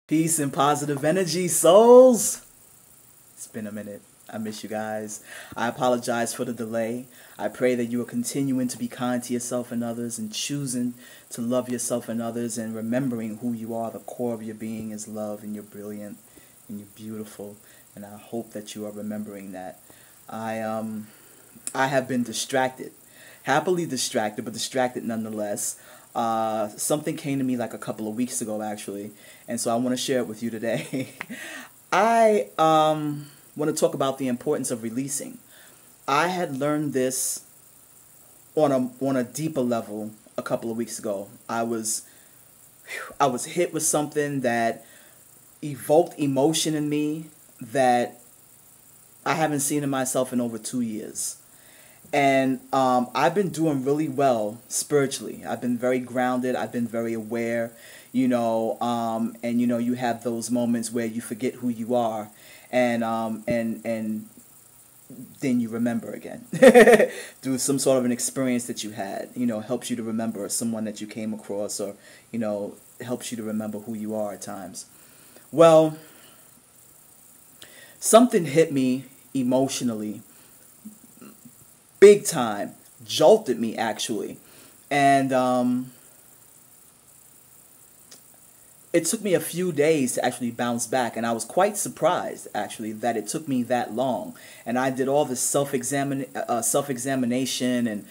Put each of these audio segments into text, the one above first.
Peace and positive energy, souls. It's been a minute. I miss you guys. I apologize for the delay. I pray that you are continuing to be kind to yourself and others and choosing to love yourself and others and remembering who you are. The core of your being is love, and you're brilliant and you're beautiful. And I hope that you are remembering that. I have been distracted. Happily distracted, but distracted nonetheless. Something came to me like a couple of weeks ago, actually, and so I want to share it with you today. I want to talk about the importance of releasing. I had learned this on a deeper level a couple of weeks ago. I was hit with something that evoked emotion in me that I haven't seen in myself in over 2 years. And I've been doing really well spiritually. I've been very grounded. I've been very aware, and you have those moments where you forget who you are, and then you remember again through some sort of an experience that you had. Helps you to remember someone that you came across, or helps you to remember who you are at times. Well, something hit me emotionally big time, jolted me actually, and it took me a few days to actually bounce back, and I was quite surprised actually that it took me that long. And I did all this self-examination, and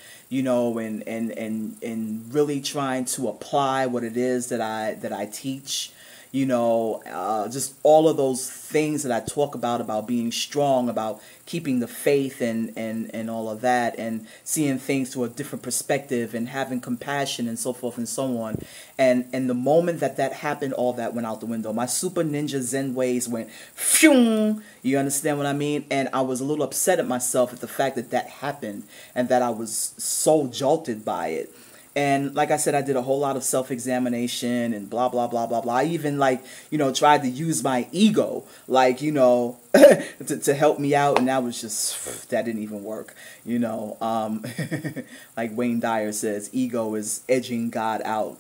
and really trying to apply what it is that I teach. Just all of those things that I talk about being strong, about keeping the faith, and all of that, and seeing things to a different perspective, and having compassion, and so forth and so on. And the moment that happened, all that went out the window. My super ninja zen ways went phew. You understand what I mean? And I was a little upset at myself at the fact that happened, and that I was so jolted by it. And like I said, I did a whole lot of self-examination and blah, blah, blah, blah, blah. I even, tried to use my ego, to help me out. And that was just, that didn't even work, Like Wayne Dyer says, ego is edging God out.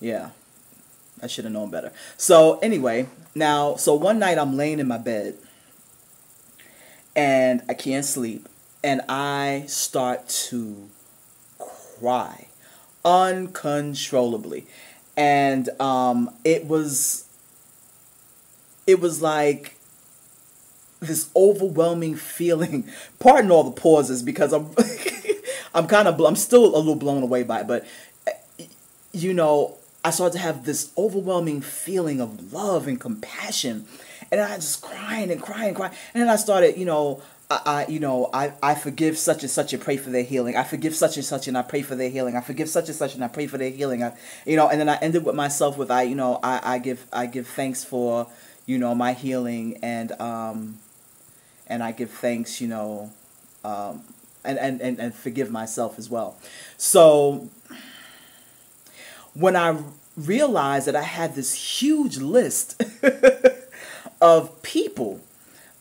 Yeah, I should have known better. So anyway, so one night I'm laying in my bed and I can't sleep. And I start to cry uncontrollably, and it was like this overwhelming feeling. Pardon all the pauses, because I'm I'm still a little blown away by it, but I started to have this overwhelming feeling of love and compassion, and I just crying and crying and crying, and then I started I forgive such and such and pray for their healing. I forgive such and such and I pray for their healing. I forgive such and such and I pray for their healing. And then I ended with myself with I give thanks for my healing, and I give thanks and forgive myself as well. So when I realized that I had this huge list of people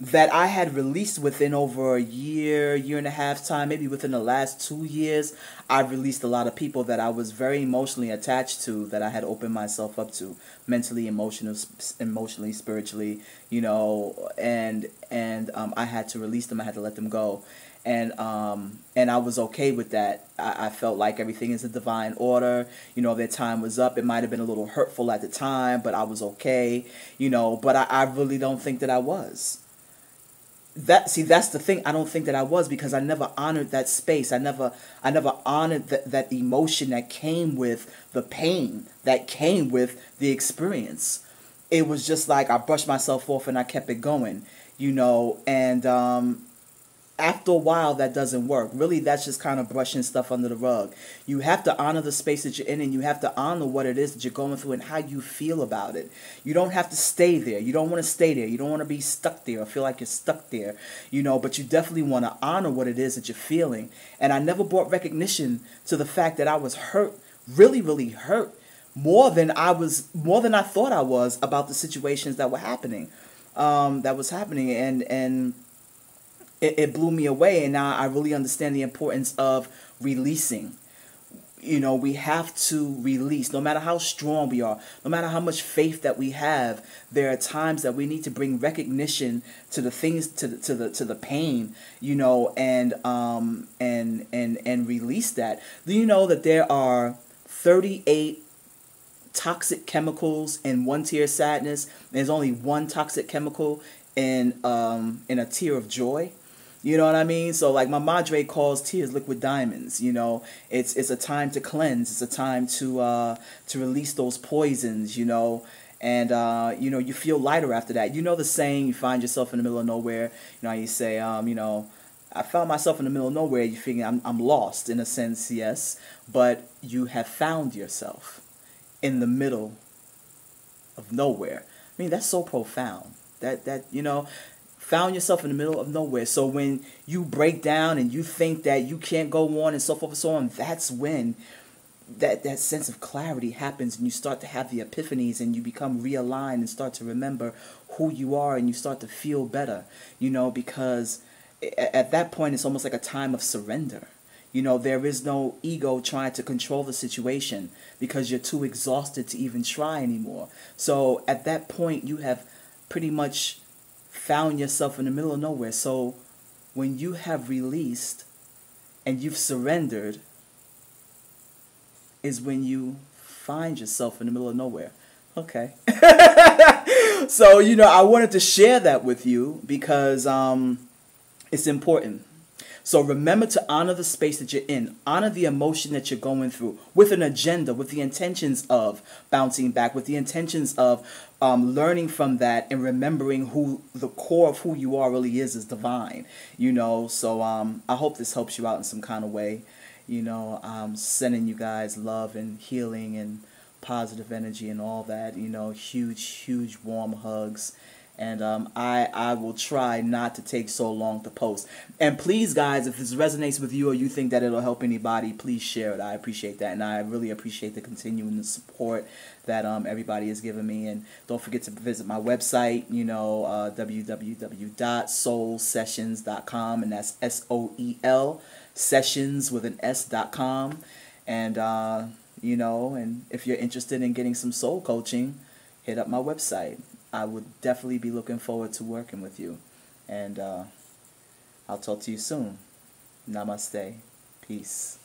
that I had released within over a year and a half time, maybe within the last 2 years, I've released a lot of people that I was very emotionally attached to, that I had opened myself up to, mentally, emotionally, spiritually, and I had to release them. I had to let them go, and I was okay with that. I felt like everything is a divine order. Their time was up. It might have been a little hurtful at the time, but I was okay. But I really don't think that I was. That's the thing. I don't think that I was, because I never honored that space. I never honored that emotion that came with the pain, that came with the experience. It was just like I brushed myself off and I kept it going, and after a while that doesn't work. Really, that's just kind of brushing stuff under the rug. You have to honor the space that you're in, and you have to honor what it is that you're going through and how you feel about it. You don't have to stay there. You don't want to stay there. You don't want to be stuck there or feel like you're stuck there, but you definitely want to honor what it is that you're feeling. And I never brought recognition to the fact that I was hurt, really, really hurt, more than I thought I was, about the situations that were happening, and it blew me away. And now I really understand the importance of releasing. we have to release. No matter how strong we are, no matter how much faith that we have, there are times that we need to bring recognition to the things, to the pain, and release that. Do you know that there are 38 toxic chemicals in one tear of sadness? There's only one toxic chemical in a tear of joy. You know what I mean? So like my madre calls tears liquid diamonds. It's a time to cleanse. It's a time to release those poisons. And you feel lighter after that. The saying, you find yourself in the middle of nowhere. You say, I found myself in the middle of nowhere. You figure I'm lost in a sense, yes, but you have found yourself in the middle of nowhere. I mean, that's so profound. That found yourself in the middle of nowhere. So when you break down and you think that you can't go on and so forth and so on, that's when that sense of clarity happens, and you start to have the epiphanies, and you become realigned and start to remember who you are, and you start to feel better, because at that point it's almost like a time of surrender. There is no ego trying to control the situation because you're too exhausted to even try anymore. So at that point you have pretty much found yourself in the middle of nowhere. So when you have released and you've surrendered is when you find yourself in the middle of nowhere. Okay. So, I wanted to share that with you because it's important. So remember to honor the space that you're in. Honor the emotion that you're going through with an agenda, with the intentions of bouncing back, with the intentions of learning from that and remembering who the core of who you are really is divine. So I hope this helps you out in some kind of way. I'm sending you guys love and healing and positive energy and all that. Huge warm hugs. And I will try not to take so long to post. And please, guys, if this resonates with you or you think that it'll help anybody, please share it. I appreciate that. And I really appreciate the continuing support that everybody has given me. And don't forget to visit my website, www.soulsessions.com. And that's SOEL, sessions with an S.com. And, and if you're interested in getting some soul coaching, hit up my website. I would definitely be looking forward to working with you. And I'll talk to you soon. Namaste. Peace.